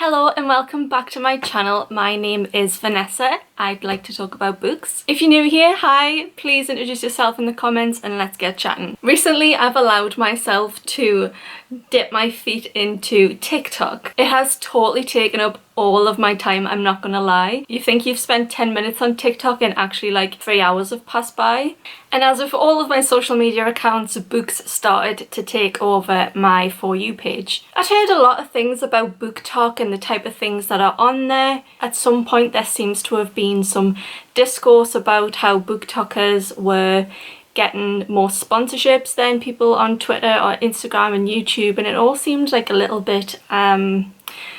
Hello and welcome back to my channel. My name is Vanessa. I'd like to talk about books. If you're new here, hi, please introduce yourself in the comments and let's get chatting. Recently I've allowed myself to dip my feet into TikTok. It has totally taken up all of my time, I'm not gonna lie. You think you've spent 10 minutes on TikTok and actually like 3 hours have passed by. And as with all of my social media accounts, books started to take over my For You page. I'd heard a lot of things about Booktok and the type of things that are on there. At some point there seems to have been some discourse about how Booktokers were getting more sponsorships than people on Twitter or Instagram and YouTube, and it all seemed like a little bit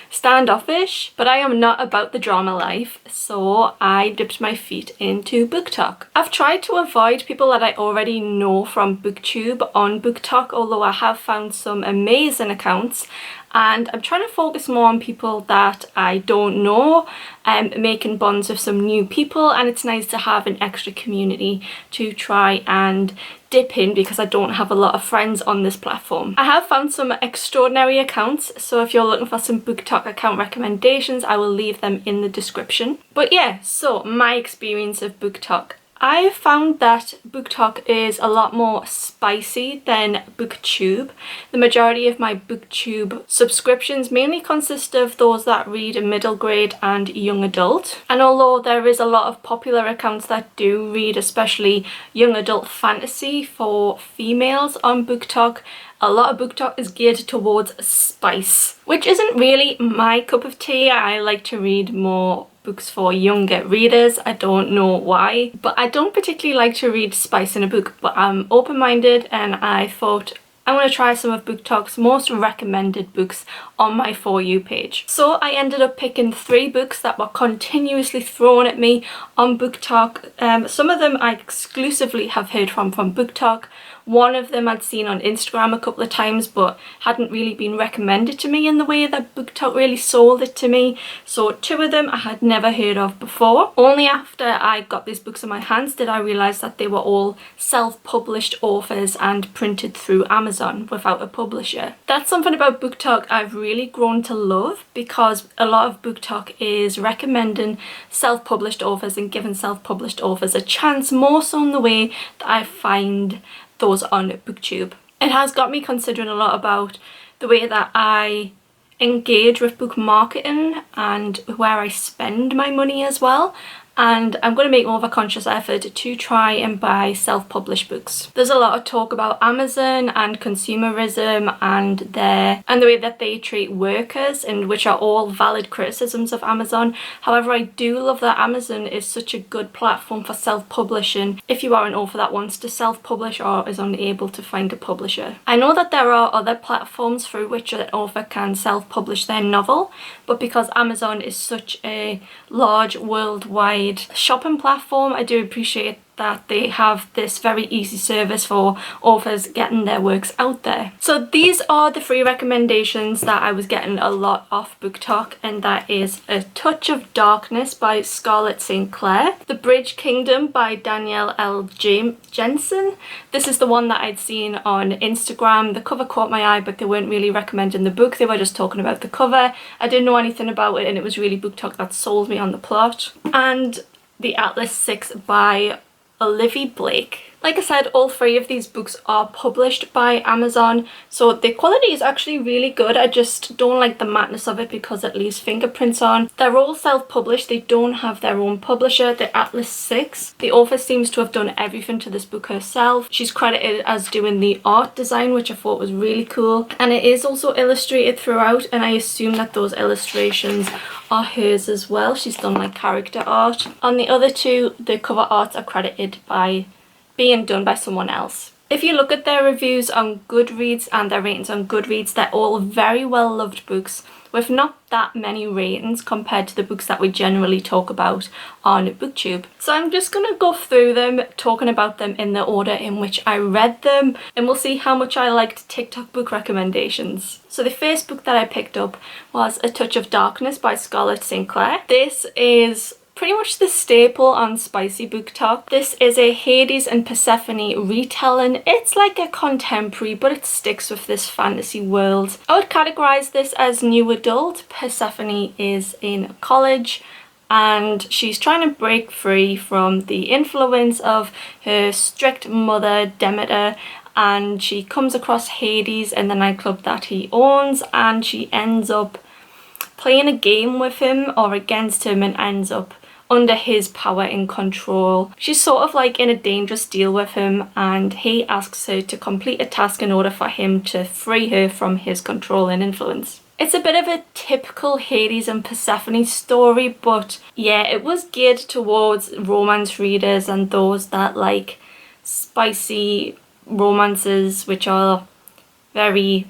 standoffish, but I am not about the drama life, so I dipped my feet into Booktok. I've tried to avoid people that I already know from Booktube on Booktok, although I have found some amazing accounts, and I'm trying to focus more on people that I don't know, making bonds with some new people, and it's nice to have an extra community to try and dip in because I don't have a lot of friends on this platform. I have found some extraordinary accounts, so if you're looking for some Booktok account recommendations, I will leave them in the description. But yeah, so my experience of Booktok. I found that Booktok is a lot more spicy than Booktube. The majority of my Booktube subscriptions mainly consist of those that read middle grade and young adult. And although there is a lot of popular accounts that do read especially young adult fantasy for females on Booktok, a lot of Booktok is geared towards spice, which isn't really my cup of tea. I like to read more books for younger readers. I don't know why, but I don't particularly like to read spice in a book, but I'm open-minded and I thought I want to try some of Booktok's most recommended books on my For You page. So I ended up picking 3 books that were continuously thrown at me on Booktok. Some of them I exclusively have heard from Booktok. One of them I'd seen on Instagram a couple of times but hadn't really been recommended to me in the way that Booktok really sold it to me. So 2 of them I had never heard of before. Only after I got these books in my hands did I realise that they were all self-published authors and printed through Amazon without a publisher. That's something about Booktok I've really grown to love, because a lot of Booktok is recommending self-published authors and giving self-published authors a chance, more so in the way that I find those on Booktube. It has got me considering a lot about the way that I engage with book marketing and where I spend my money as well, and I'm going to make more of a conscious effort to try and buy self-published books. There's a lot of talk about Amazon and consumerism and the way that they treat workers, and which are all valid criticisms of Amazon. However, I do love that Amazon is such a good platform for self-publishing if you are an author that wants to self-publish or is unable to find a publisher. I know that there are other platforms through which an author can self-publish their novel, but because Amazon is such a large worldwide shopping platform, I do appreciate that they have this very easy service for authors getting their works out there. So these are the 3 recommendations that I was getting a lot off Booktok, and that is A Touch of Darkness by Scarlett St. Clair, The Bridge Kingdom by Danielle L. Jensen. This is the one that I'd seen on Instagram. The cover caught my eye, but they weren't really recommending the book, they were just talking about the cover. I didn't know anything about it and it was really Booktok that sold me on the plot. And The Atlas 6 by Olivia Blake. Like I said, all 3 of these books are published by Amazon, so the quality is actually really good. I just don't like the mattness of it because it leaves fingerprints on. They're all self-published, they don't have their own publisher. The Atlas 6, the author seems to have done everything to this book herself. She's credited as doing the art design, which I thought was really cool, and it is also illustrated throughout, and I assume that those illustrations are hers as well. She's done like character art. On the other 2, the cover arts are credited by being done by someone else. If you look at their reviews on Goodreads and their ratings on Goodreads, they're all very well loved books with not that many ratings compared to the books that we generally talk about on Booktube. So I'm just going to go through them, talking about them in the order in which I read them, and we'll see how much I liked TikTok book recommendations. So the first book that I picked up was A Touch of Darkness by Scarlett St. Clair. This is pretty much the staple on Spicy Booktok. This is a Hades and Persephone retelling. It's like a contemporary, but it sticks with this fantasy world. I would categorize this as new adult. Persephone is in college and she's trying to break free from the influence of her strict mother, Demeter, and she comes across Hades in the nightclub that he owns, and she ends up playing a game with him or against him and ends up under his power and control. She's sort of like in a dangerous deal with him, and he asks her to complete a task in order for him to free her from his control and influence. It's a bit of a typical Hades and Persephone story, but yeah, it was geared towards romance readers and those that like spicy romances which are very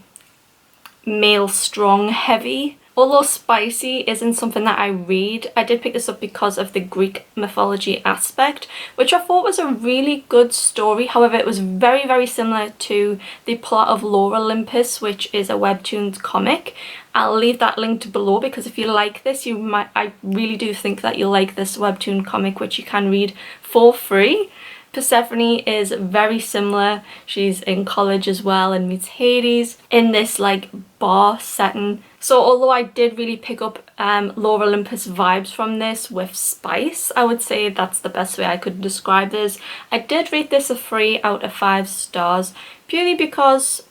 male strong heavy. Although spicy isn't something that I read, I did pick this up because of the Greek mythology aspect, which I thought was a really good story. However, it was very, very similar to the plot of Lore Olympus, which is a webtoons comic. I'll leave that linked below because if you like this, I really do think that you'll like this webtoon comic, which you can read for free. Persephone is very similar. She's in college as well and meets Hades in this like bar setting. So although I did really pick up Lore Olympus vibes from this with spice, I would say that's the best way I could describe this. I did rate this a 3 out of 5 stars purely because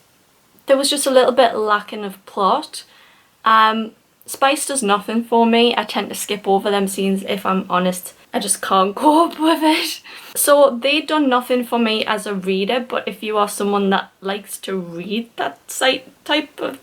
there was just a little bit lacking of plot. Spice does nothing for me. I tend to skip over them scenes if I'm honest. I just can't cope with it. So they done nothing for me as a reader, but if you are someone that likes to read that type of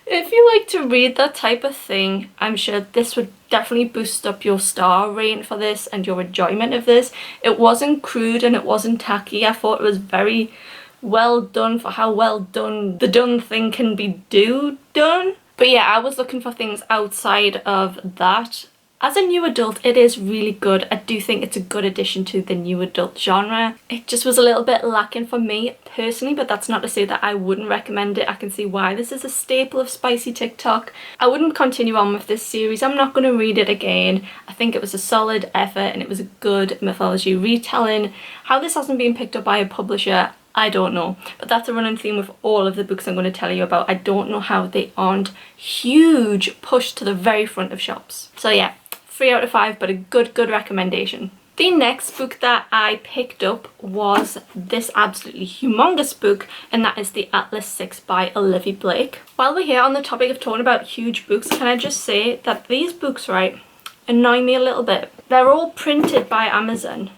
if you like to read that type of thing, I'm sure this would definitely boost up your star rating for this and your enjoyment of this. It wasn't crude and it wasn't tacky. I thought it was very well done for how well done the done thing can be done. But yeah, I was looking for things outside of that. As a new adult, it is really good. I do think it's a good addition to the new adult genre. It just was a little bit lacking for me personally, but that's not to say that I wouldn't recommend it. I can see why this is a staple of Spicy TikTok. I wouldn't continue on with this series. I'm not going to read it again. I think it was a solid effort and it was a good mythology retelling. How this hasn't been picked up by a publisher, I don't know, but that's a running theme with all of the books I'm going to tell you about. I don't know how they aren't huge pushed to the very front of shops. So yeah, 3 out of 5, but a good recommendation. The next book that I picked up was this absolutely humongous book, and that is The Atlas 6 by Olivia Blake. While we're here on the topic of talking about huge books, can I just say that these books, right, annoy me a little bit. They're all printed by Amazon,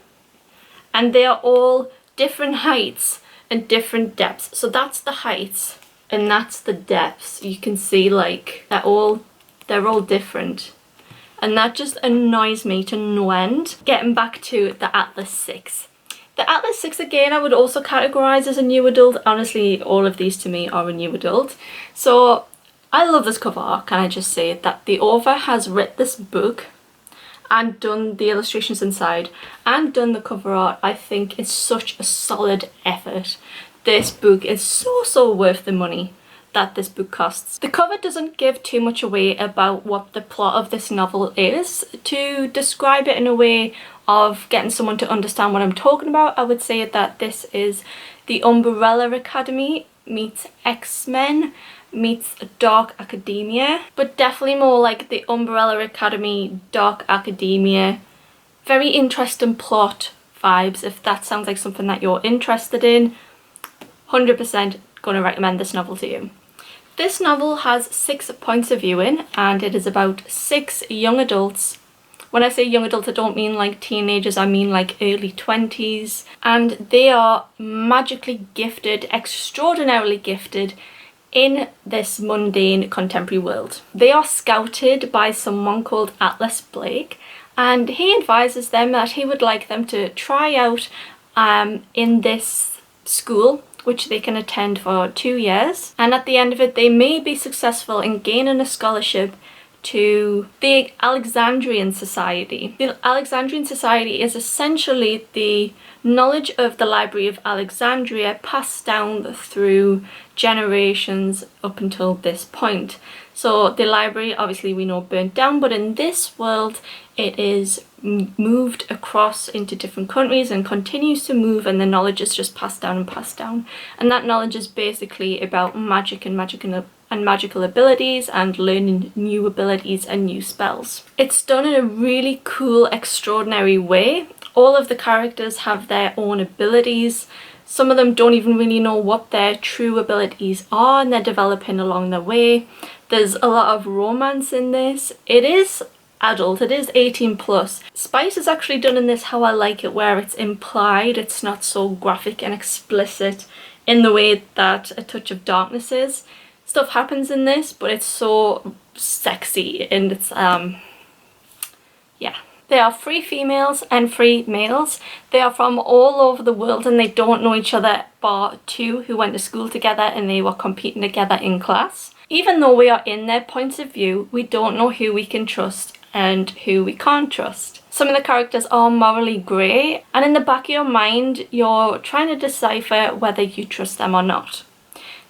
and they are all different heights and different depths. So that's the heights and that's the depths. You can see like they're all different, and that just annoys me to no end. Getting back to the Atlas 6. The Atlas 6 again I would also categorize as a new adult. Honestly, all of these to me are a new adult. So I love this cover art. Can I just say that the author has written this book and done the illustrations inside and done the cover art. I think it's such a solid effort. This book is so worth the money that this book costs. The cover doesn't give too much away about what the plot of this novel is. To describe it in a way of getting someone to understand what I'm talking about, I would say that this is the Umbrella Academy meets X-Men meets Dark Academia, but definitely more like the Umbrella Academy, Dark Academia. Very interesting plot vibes. If that sounds like something that you're interested in, 100% gonna recommend this novel to you. This novel has 6 points of view in, and it is about 6 young adults. When I say young adults, I don't mean like teenagers, I mean like early 20s, and they are magically gifted, extraordinarily gifted in this mundane contemporary world. They are scouted by someone called Atlas Blake, and he advises them that he would like them to try out in this school, which they can attend for 2 years, and at the end of it they may be successful in gaining a scholarship to the Alexandrian Society. The Alexandrian Society is essentially the knowledge of the Library of Alexandria passed down through generations up until this point. So the library, obviously we know, burnt down, but in this world it is moved across into different countries and continues to move, and the knowledge is just passed down and passed down. And that knowledge is basically about magic and magical abilities and learning new abilities and new spells. It's done in a really cool, extraordinary way. All of the characters have their own abilities. Some of them don't even really know what their true abilities are, and they're developing along the way. There's a lot of romance in this. It is adult, it is 18 plus. Spice is actually done in this how I like it, where it's implied, it's not so graphic and explicit in the way that A Touch of Darkness is. Stuff happens in this, but it's so sexy, and it's yeah. There are 3 females and 3 males. They are from all over the world and they don't know each other, bar 2 who went to school together and they were competing together in class. Even though we are in their points of view, we don't know who we can trust and who we can't trust. Some of the characters are morally grey, and in the back of your mind you're trying to decipher whether you trust them or not.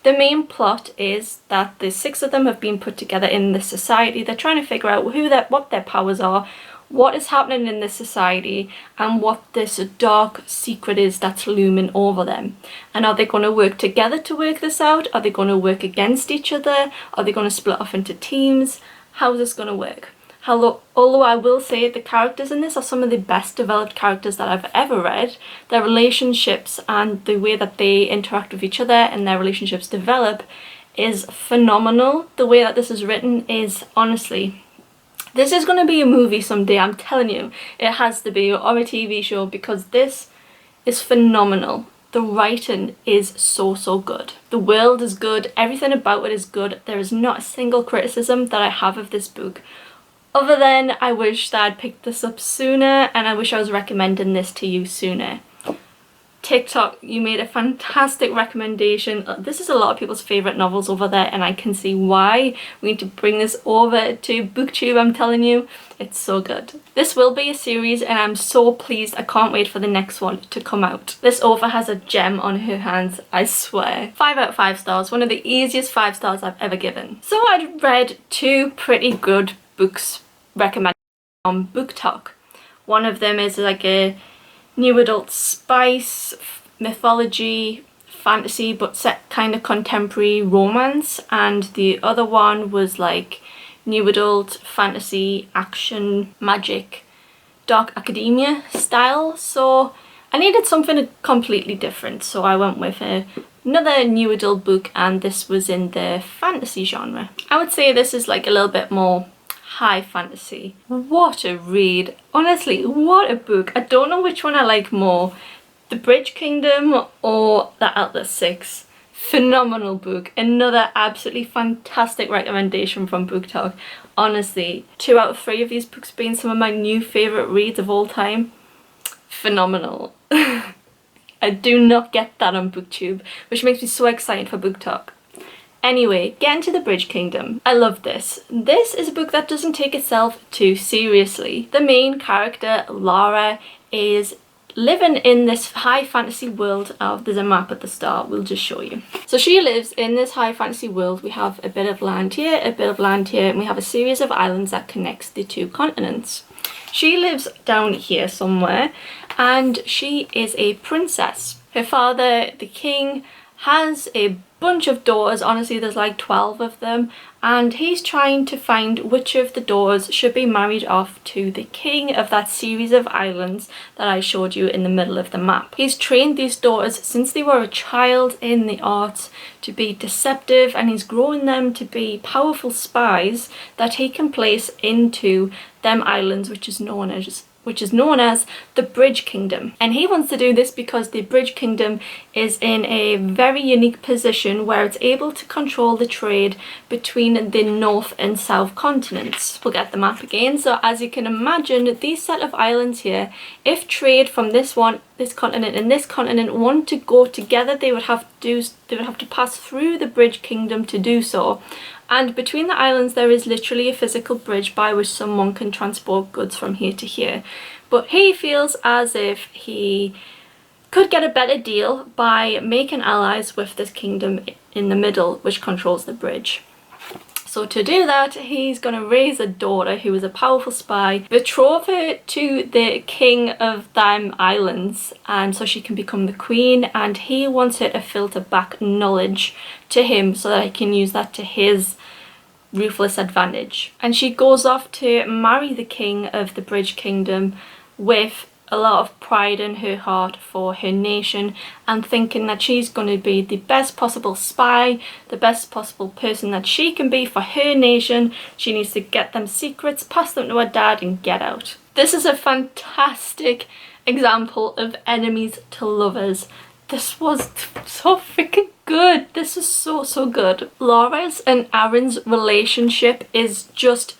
The main plot is that the 6 of them have been put together in this society. They're trying to figure out what their powers are, what is happening in this society, and what this dark secret is that's looming over them. And are they going to work together to work this out? Are they going to work against each other? Are they going to split off into teams? How is this going to work? Although I will say the characters in this are some of the best developed characters that I've ever read. Their relationships and the way that they interact with each other and their relationships develop is phenomenal. The way that this is written is, honestly, this is going to be a movie someday, I'm telling you. It has to be, or a TV show, because this is phenomenal. The writing is so good. The world is good, everything about it is good. There is not a single criticism that I have of this book, other than I wish that I'd picked this up sooner, and I wish I was recommending this to you sooner. TikTok, you made a fantastic recommendation. This is a lot of people's favourite novels over there, and I can see why. We need to bring this over to Booktube, I'm telling you. It's so good. This will be a series, and I'm so pleased. I can't wait for the next one to come out. This author has a gem on her hands, I swear. 5 out of 5 stars, one of the easiest 5 stars I've ever given. So I'd read 2 pretty good books recommended on Booktok. One of them is like a new adult spice, mythology, fantasy, but set kind of contemporary romance, and the other one was like new adult fantasy, action, magic, dark academia style. So I needed something completely different, so I went with another new adult book, and this was in the fantasy genre. I would say this is like a little bit more high fantasy. What a read. Honestly, what a book. I don't know which one I like more, The Bridge Kingdom or The Atlas 6. Phenomenal book. Another absolutely fantastic recommendation from Booktok. Honestly, 2 out of 3 of these books being some of my new favourite reads of all time. Phenomenal. I do not get that on Booktube, which makes me so excited for Booktok. Anyway, get into The Bridge Kingdom. I love this. This is a book that doesn't take itself too seriously. The main character, Lara, is living in this high fantasy world of, there's a map at the start, we'll just show you. So she lives in this high fantasy world. We have a bit of land here, a bit of land here, and we have a series of islands that connects the 2 continents. She lives down here somewhere, and she is a princess. Her father, the king, has a bunch of daughters. Honestly, there's like 12 of them, and he's trying to find which of the daughters should be married off to the king of that series of islands that I showed you in the middle of the map. He's trained these daughters since they were a child in the arts to be deceptive, and he's growing them to be powerful spies that he can place into them islands, which is known as the Bridge Kingdom. And he wants to do this because the Bridge Kingdom is in a very unique position where it's able to control the trade between the North and South continents. We'll get the map again. So as you can imagine, these set of islands here, if trade from this continent and this continent want to go together, they would have to pass through the Bridge Kingdom to do so. And between the islands there is literally a physical bridge by which someone can transport goods from here to here. But he feels as if he could get a better deal by making allies with this kingdom in the middle, which controls the bridge. So to do that, he's going to raise a daughter who is a powerful spy, betroth her to the king of them islands, so she can become the queen, and he wants her to filter back knowledge to him so that he can use that to his ruthless advantage. And she goes off to marry the king of the Bridge Kingdom with a lot of pride in her heart for her nation, and thinking that she's going to be the best possible spy, the best possible person that she can be for her nation. She needs to get them secrets, pass them to her dad, and get out. This is a fantastic example of enemies to lovers. This was so freaking good. This is so good. Laura's and Aaron's relationship is just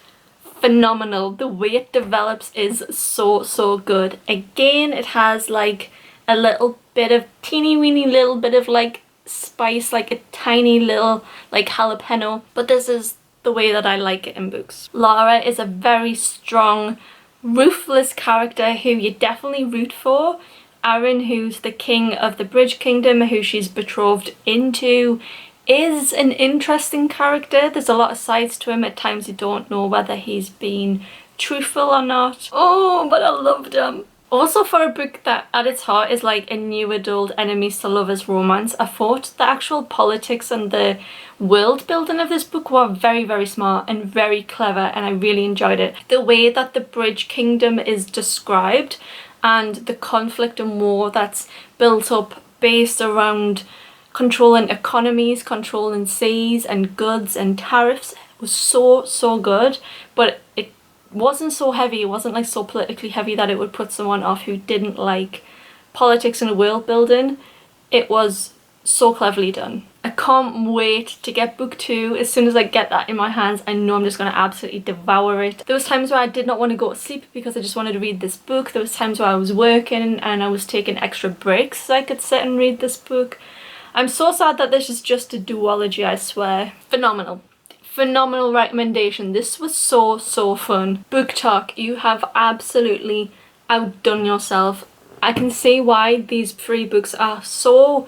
phenomenal. The way it develops is so good. Again, it has like a little bit of teeny weeny little bit of like spice, like a tiny little like jalapeno, but this is the way that I like it in books. Laura is a very strong, ruthless character who you definitely root for. Aaron, who's the king of the Bridge Kingdom, who she's betrothed into, is an interesting character. There's a lot of sides to him. At times you don't know whether he's been truthful or not. Oh, but I loved him. Also, for a book that at its heart is like a new adult enemies to lovers romance, I thought the actual politics and the world building of this book were very smart and very clever, and I really enjoyed it. The way that the Bridge Kingdom is described and the conflict and war that's built up based around controlling economies, controlling seas and goods and tariffs was so good, but it wasn't so heavy. It wasn't like so politically heavy that it would put someone off who didn't like politics and world building. It was so cleverly done. I can't wait to get book 2. As soon as I get that in my hands, I know I'm just going to absolutely devour it. There was times where I did not want to go to sleep because I just wanted to read this book. There was times where I was working and I was taking extra breaks so I could sit and read this book. I'm so sad that this is just a duology, I swear. Phenomenal. Phenomenal recommendation. This was so fun. Booktok, you have absolutely outdone yourself. I can see why these 3 books are so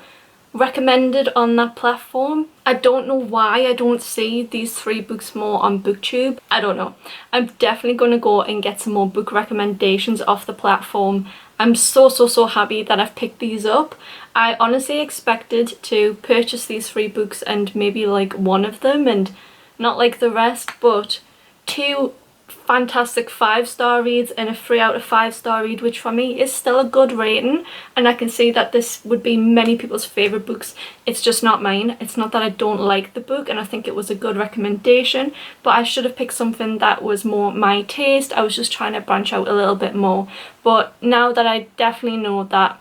recommended on that platform. I don't know why I don't see these 3 books more on Booktube. I don't know. I'm definitely going to go and get some more book recommendations off the platform. I'm so happy that I've picked these up. I honestly expected to purchase these 3 books and maybe like one of them and not like the rest, but 2 fantastic 5-star reads and a 3 out of 5-star read, which for me is still a good rating, and I can see that this would be many people's favourite books. It's just not mine. It's not that I don't like the book and I think it was a good recommendation, but I should have picked something that was more my taste. I was just trying to branch out a little bit more, but now that I definitely know that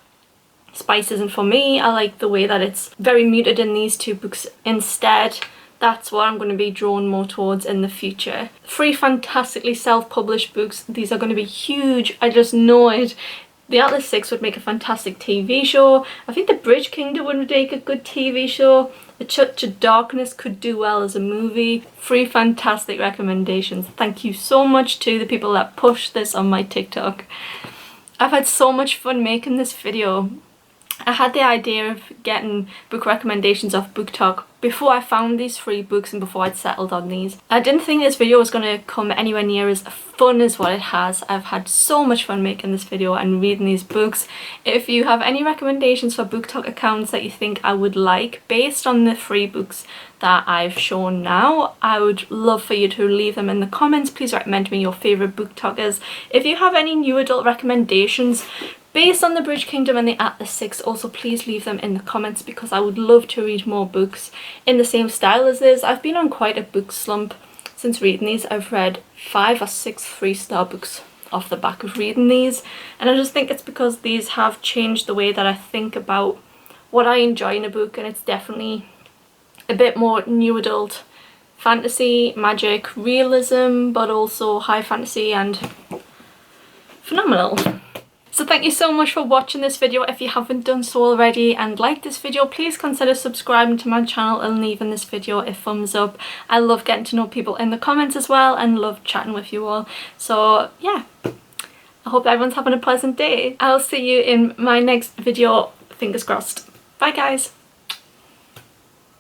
spice isn't for me, I like the way that it's very muted in these 2 books instead. That's what I'm going to be drawn more towards in the future. 3 fantastically self-published books. These are going to be huge. I just know it. The Atlas 6 would make a fantastic TV show. I think The Bridge Kingdom would make a good TV show. The Touch of Darkness could do well as a movie. 3 fantastic recommendations. Thank you so much to the people that pushed this on my TikTok. I've had so much fun making this video. I had the idea of getting book recommendations off Booktok before I found these 3 books and before I'd settled on these. I didn't think this video was going to come anywhere near as fun as what it has. I've had so much fun making this video and reading these books. If you have any recommendations for Booktok accounts that you think I would like based on the 3 books that I've shown now, I would love for you to leave them in the comments. Please recommend me your favourite Booktokers. If you have any new adult recommendations based on the Bridge Kingdom and the Atlas 6, also please leave them in the comments because I would love to read more books in the same style as this. I've been on quite a book slump since reading these. I've read 5 or 6 3-star books off the back of reading these, and I just think it's because these have changed the way that I think about what I enjoy in a book, and it's definitely a bit more new adult fantasy, magic, realism, but also high fantasy and phenomenal. So thank you so much for watching this video. If you haven't done so already and liked this video, please consider subscribing to my channel and leaving this video a thumbs up. I love getting to know people in the comments as well and love chatting with you all. So yeah, I hope everyone's having a pleasant day. I'll see you in my next video, fingers crossed. Bye guys.